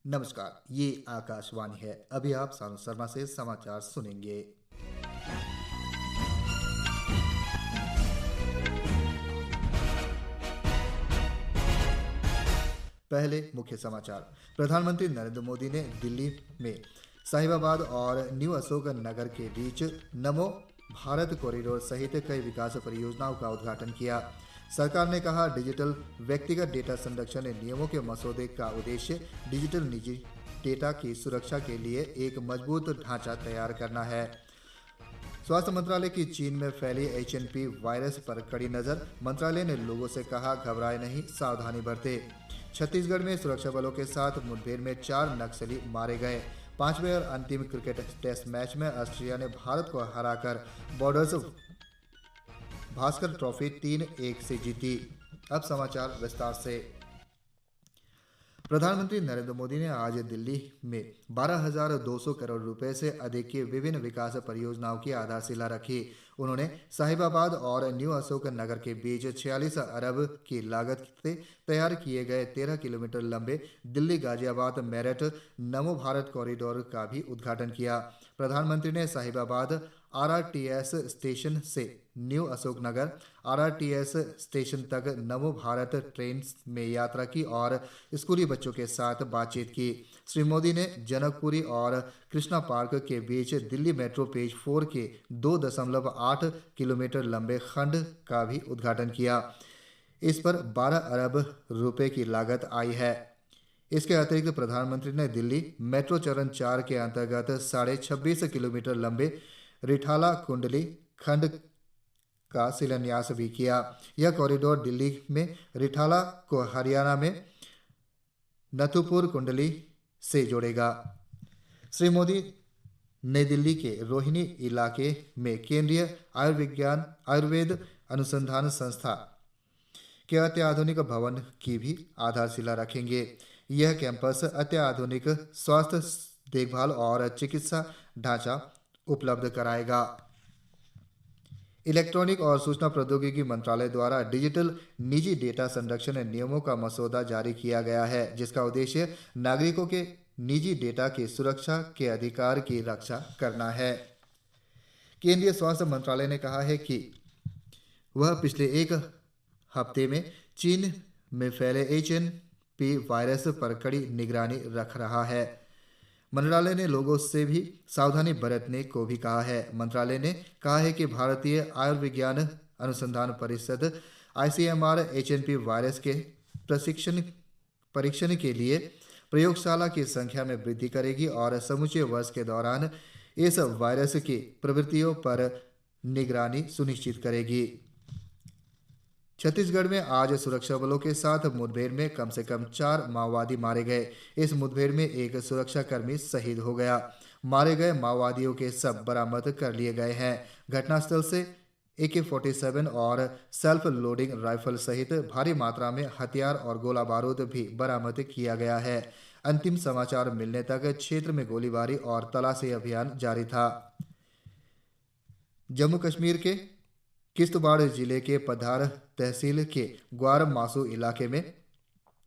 नमस्कार, ये आकाशवाणी है। अभी आप सानू शर्मा से समाचार सुनेंगे। पहले मुख्य समाचार। प्रधानमंत्री नरेंद्र मोदी ने दिल्ली में साहिबाबाद और न्यू अशोक नगर के बीच नमो भारत कॉरिडोर सहित कई विकास परियोजनाओं का उद्घाटन किया। सरकार ने कहा, डिजिटल व्यक्तिगत डेटा संरक्षण नियमों के मसौदे का उद्देश्य डिजिटल निजी डेटा की सुरक्षा के लिए एक मजबूत ढांचा तैयार करना है। स्वास्थ्य मंत्रालय की चीन में फैली H1N1 वायरस पर कड़ी नजर। मंत्रालय ने लोगों से कहा, घबराए नहीं, सावधानी बरतें। छत्तीसगढ़ में सुरक्षा बलों के साथ मुठभेड़ में 4 नक्सली मारे गए। 5वें और अंतिम क्रिकेट टेस्ट मैच में ऑस्ट्रेलिया ने भारत को हराकर बॉर्डर्स भास्कर ट्रॉफी 3-1 से जीती। अब समाचार विस्तार से। प्रधानमंत्री नरेंद्र मोदी ने आज दिल्ली में 12,200 करोड़ रुपए से अधिक की विभिन्न विकास परियोजनाओं की आधारशिला रखी। उन्होंने साहिबाबाद और न्यू अशोक नगर के बीच 46 अरब की लागत से तैयार किए गए 13 किलोमीटर लंबे दिल्ली गाजियाबाद मेरठ नमो भारत कॉरिडोर का भी उद्घाटन किया। प्रधानमंत्री ने साहिबाबाद RRTS स्टेशन से new Ashok Nagar RRTS station तक नमो भारत ट्रेन में यात्रा की और स्कूली बच्चों के साथ बातचीत की। श्री मोदी ने जनकपुरी और कृष्णा पार्क के बीच दिल्ली मेट्रो पेज 4 के 2.8 किलोमीटर लंबे खंड का भी उद्घाटन किया। इस पर 12 अरब रुपए की लागत आई है। इसके अतिरिक्त प्रधानमंत्री ने दिल्ली मेट्रो चरण 4 के अंतर्गत 26.5 किलोमीटर लंबे रिठाला कुंडली खंड का शिलान्यास भी किया। यह कॉरिडोर दिल्ली में रिठाला को हरियाणा में नथुपुर कुंडली से जोड़ेगा। श्री मोदी नई दिल्ली के रोहिणी इलाके में केंद्रीय आयुर्वेद अनुसंधान संस्था के अत्याधुनिक भवन की भी आधारशिला रखेंगे। यह कैंपस अत्याधुनिक स्वास्थ्य देखभाल और चिकित्सा ढांचा उपलब्ध कराएगा। इलेक्ट्रॉनिक और सूचना प्रौद्योगिकी मंत्रालय द्वारा डिजिटल निजी डेटा संरक्षण नियमों का मसौदा जारी किया गया है, जिसका उद्देश्य नागरिकों के निजी डेटा की सुरक्षा के अधिकार की रक्षा करना है। केंद्रीय स्वास्थ्य मंत्रालय ने कहा है कि वह पिछले एक हफ्ते में चीन में फैले H1N1 वायरस पर कड़ी निगरानी रख रहा है। मंत्रालय ने लोगों से भी सावधानी बरतने को भी कहा है। मंत्रालय ने कहा है कि भारतीय आयुर्विज्ञान अनुसंधान परिषद ICMR H1N1 वायरस के परीक्षण के लिए प्रयोगशाला की संख्या में वृद्धि करेगी और समूचे वर्ष के दौरान इस वायरस की प्रवृत्तियों पर निगरानी सुनिश्चित करेगी। छत्तीसगढ़ में आज सुरक्षा बलों के साथ मुठभेड़ में कम से कम 4 माओवादी मारे गए। इस मुठभेड़ में एक सुरक्षाकर्मी शहीद हो गया। मारे गए माओवादियों के शव बरामद कर लिए गए हैं। घटनास्थल से AK-47 और सेल्फ लोडिंग राइफल सहित भारी मात्रा में हथियार और गोला बारूद भी बरामद किया गया है। अंतिम समाचार मिलने तक क्षेत्र में गोलीबारी और तलाशी अभियान जारी था। जम्मू कश्मीर के किश्तवाड़ जिले के पधार तहसील के ग्वार मासू इलाके में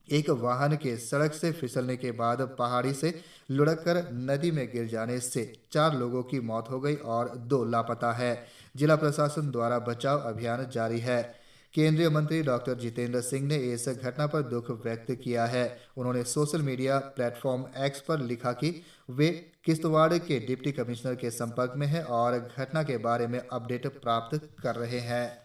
एक वाहन के सड़क से फिसलने के बाद पहाड़ी से लुढ़ककर नदी में गिर जाने से 4 लोगों की मौत हो गई और 2 लापता है। जिला प्रशासन द्वारा बचाव अभियान जारी है। केंद्रीय मंत्री डॉक्टर जितेंद्र सिंह ने इस घटना पर दुख व्यक्त किया है। उन्होंने सोशल मीडिया प्लेटफॉर्म X पर लिखा कि वे किश्तवाड़ के डिप्टी कमिश्नर के संपर्क में हैं और घटना के बारे में अपडेट प्राप्त कर रहे हैं।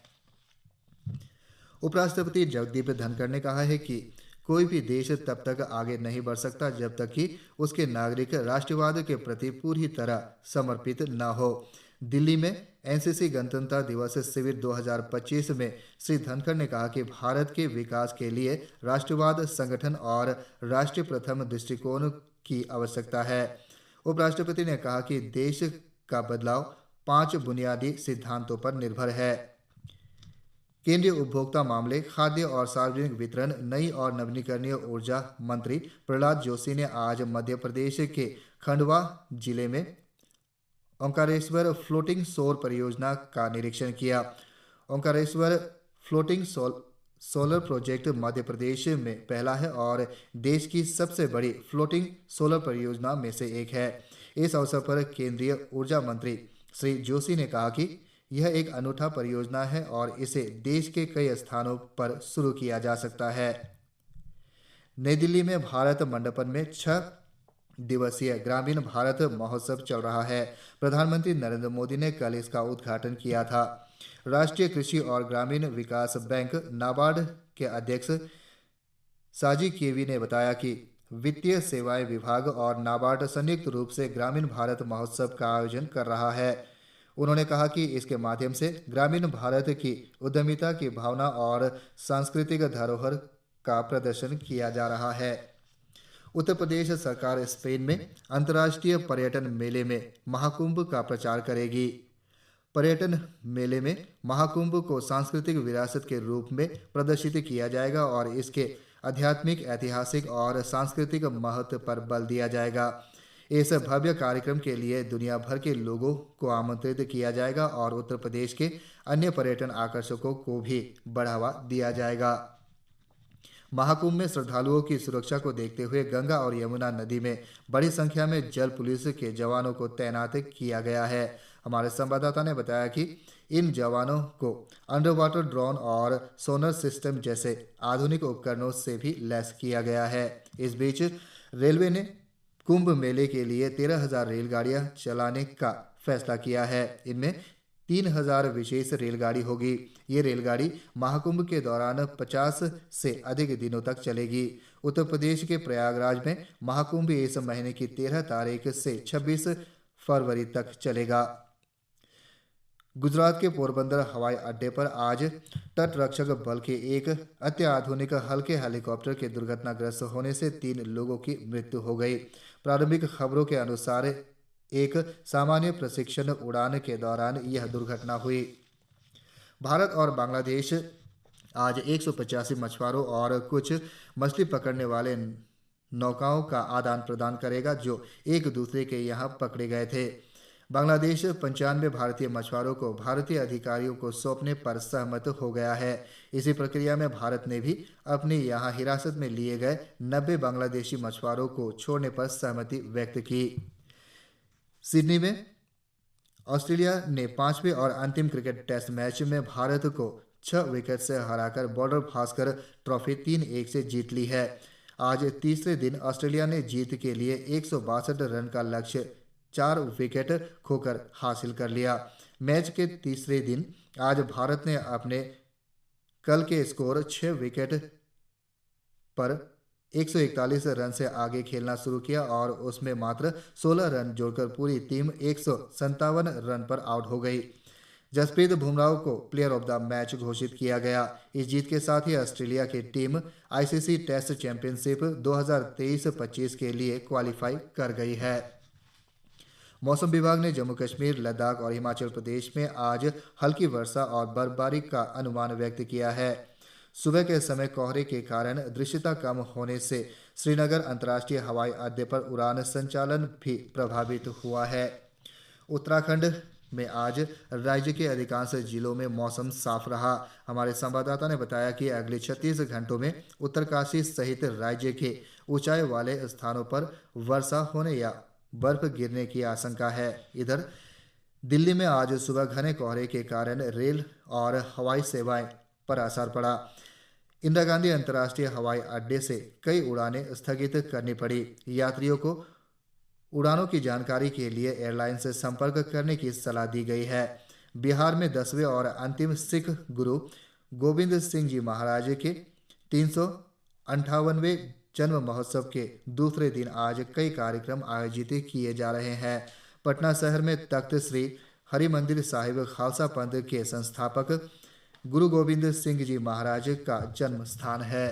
उपराष्ट्रपति जगदीप धनखड़ ने कहा है कि कोई भी देश तब तक आगे नहीं बढ़ सकता जब तक कि उसके नागरिक राष्ट्रवाद के प्रति पूरी तरह समर्पित न हो। दिल्ली में NCC गणतंत्र दिवस शिविर 2025 में श्री धनखड़ ने कहा कि भारत के विकास के लिए राष्ट्रवाद संगठन और राष्ट्र प्रथम दृष्टिकोण की आवश्यकता है। उपराष्ट्रपति ने कहा कि देश का बदलाव 5 बुनियादी सिद्धांतों पर निर्भर है। केंद्रीय उपभोक्ता मामले, खाद्य और सार्वजनिक वितरण, नई और नवीकरणीय ऊर्जा मंत्री प्रहलाद जोशी ने आज मध्य प्रदेश के खंडवा जिले में ओंकारेश्वर फ्लोटिंग सौर परियोजना का निरीक्षण किया। Omkareshwar floating solar project Madhya Pradesh में पहला है और देश की सबसे बड़ी फ्लोटिंग सोलर परियोजना में से एक है। इस अवसर पर केंद्रीय ऊर्जा मंत्री श्री जोशी ने कहा कि यह एक अनूठा परियोजना है और इसे देश के कई स्थानों पर शुरू किया जा सकता है। नई दिल्ली में भारत मंडपम में 6 दिवसीय ग्रामीण भारत महोत्सव चल रहा है। प्रधानमंत्री नरेंद्र मोदी ने कल इसका उद्घाटन किया था। राष्ट्रीय कृषि और ग्रामीण विकास बैंक नाबार्ड के अध्यक्ष साजी केवी ने बताया कि वित्तीय सेवाएं विभाग और नाबार्ड संयुक्त रूप से ग्रामीण भारत महोत्सव का आयोजन कर रहा है। उन्होंने कहा कि इसके माध्यम से ग्रामीण भारत की उद्यमिता की भावना और सांस्कृतिक धरोहर का प्रदर्शन किया जा रहा है। उत्तर प्रदेश सरकार स्पेन में अंतर्राष्ट्रीय पर्यटन मेले में महाकुंभ का प्रचार करेगी। पर्यटन मेले में महाकुंभ को सांस्कृतिक विरासत के रूप में प्रदर्शित किया जाएगा और इसके आध्यात्मिक, ऐतिहासिक और सांस्कृतिक महत्व पर बल दिया जाएगा। इस भव्य कार्यक्रम के लिए दुनिया भर के लोगों को आमंत्रित किया जाएगा और उत्तर प्रदेश के अन्य पर्यटन आकर्षकों को भी बढ़ावा दिया जाएगा। महाकुंभ में श्रद्धालुओं की सुरक्षा को देखते हुए गंगा और यमुना नदी में बड़ी संख्या में जल पुलिस के जवानों को तैनात किया गया है। हमारे संवाददाता ने बताया कि इन जवानों को अंडर वाटर ड्रोन और सोनर सिस्टम जैसे आधुनिक उपकरणों से भी लैस किया गया है। इस बीच रेलवे ने कुंभ मेले के लिए 13,000 रेलगाड़ियां चलाने का फैसला किया है। इनमें 3,000 विशेष रेलगाड़ी होगी। ये रेलगाड़ी महाकुंभ के दौरान 50 से अधिक दिनों तक चलेगी। उत्तर प्रदेश के प्रयागराज में महाकुंभ इस महीने की 13 तारीख से 26 फरवरी तक चलेगा। गुजरात के पोरबंदर हवाई अड्डे पर आज तटरक्षक बल के एक अत्याधुनिक हल्के हेलीकॉप्टर के दुर्घटनाग्रस्त होने से 3 लोगों की मृत्यु हो गई। प्रारंभिक खबरों के अनुसार एक सामान्य प्रशिक्षण उड़ान के दौरान यह दुर्घटना हुई। भारत और बांग्लादेश आज 185 मछुआरों और कुछ मछली पकड़ने वाले नौकाओं का आदान प्रदान करेगा जो एक दूसरे के यहां पकड़े गए थे। बांग्लादेश 95 भारतीय मछुआरों को भारतीय अधिकारियों को सौंपने पर सहमत हो गया है। इसी प्रक्रिया में भारत ने भी अपने यहां हिरासत में लिए गए 90 बांग्लादेशी मछुआरों को छोड़ने पर सहमति व्यक्त की। सिडनी में ऑस्ट्रेलिया ने 5वें और अंतिम क्रिकेट टेस्ट मैच में भारत को 6 विकेट से हराकर बॉर्डर भास्कर ट्रॉफी 3-1 से जीत ली है। आज तीसरे दिन ऑस्ट्रेलिया ने जीत के लिए 162 रन का लक्ष्य 4 विकेट खोकर हासिल कर लिया। मैच के तीसरे दिन आज भारत ने अपने कल के स्कोर 6 विकेट पर 141 रन से आगे खेलना शुरू किया और उसमें मात्र 16 रन जोड़कर पूरी टीम 157 रन पर आउट हो गई। जसप्रीत बुमराह को प्लेयर ऑफ द मैच घोषित किया गया। इस जीत के साथ ही ऑस्ट्रेलिया की टीम आईसीसी टेस्ट चैंपियनशिप 2023-25 के लिए क्वालीफाई कर गई है। मौसम विभाग ने जम्मू कश्मीर, लद्दाख और हिमाचल प्रदेश में आज हल्की वर्षा और बर्फबारी का अनुमान व्यक्त किया है। सुबह के समय कोहरे के कारण दृश्यता कम होने से श्रीनगर अंतर्राष्ट्रीय हवाई अड्डे पर उड़ान संचालन भी प्रभावित हुआ है। उत्तराखंड में आज राज्य के अधिकांश जिलों में मौसम साफ रहा। हमारे संवाददाता ने बताया कि अगले 36 घंटों में उत्तरकाशी सहित राज्य के ऊंचाई वाले स्थानों पर वर्षा होने या बर्फ गिरने की आशंका है। इधर दिल्ली में आज सुबह घने कोहरे के कारण रेल और हवाई सेवाएं पर असर पड़ा। इंदिरा गांधी अंतर्राष्ट्रीय हवाई अड्डे से कई उड़ानें स्थगित करनी पड़ी। यात्रियों को उड़ानों की जानकारी के लिए एयरलाइन से संपर्क करने की सलाह दी गई है। बिहार में 10वें और अंतिम सिख गुरु गोविंद सिंह जी महाराज के 358वें जन्म महोत्सव के दूसरे दिन आज कई कार्यक्रम आयोजित किए जा रहे हैं। पटना शहर में तख्त श्री हरिमंदिर साहिब खालसा पंथ के संस्थापक गुरु गोविंद सिंह जी महाराज का जन्म स्थान है।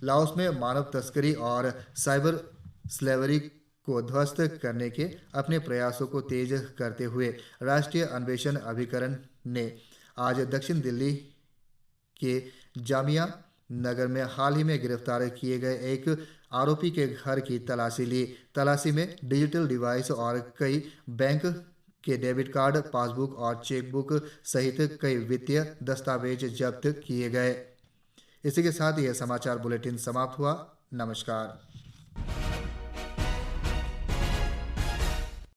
लाओस में मानव तस्करी और साइबर स्लेवरी को ध्वस्त करने के अपने प्रयासों को तेज करते हुए राष्ट्रीय अन्वेषण अभिकरण ने आज दक्षिण दिल्ली के जामिया नगर में हाल ही में गिरफ्तार किए गए एक आरोपी के घर की तलाशी ली। तलाशी में डिजिटल डिवाइस और कई बैंक के डेबिट कार्ड, पासबुक और चेकबुक सहित कई वित्तीय दस्तावेज जब्त किए गए। इसी के साथ यह समाचार बुलेटिन समाप्त हुआ। नमस्कार।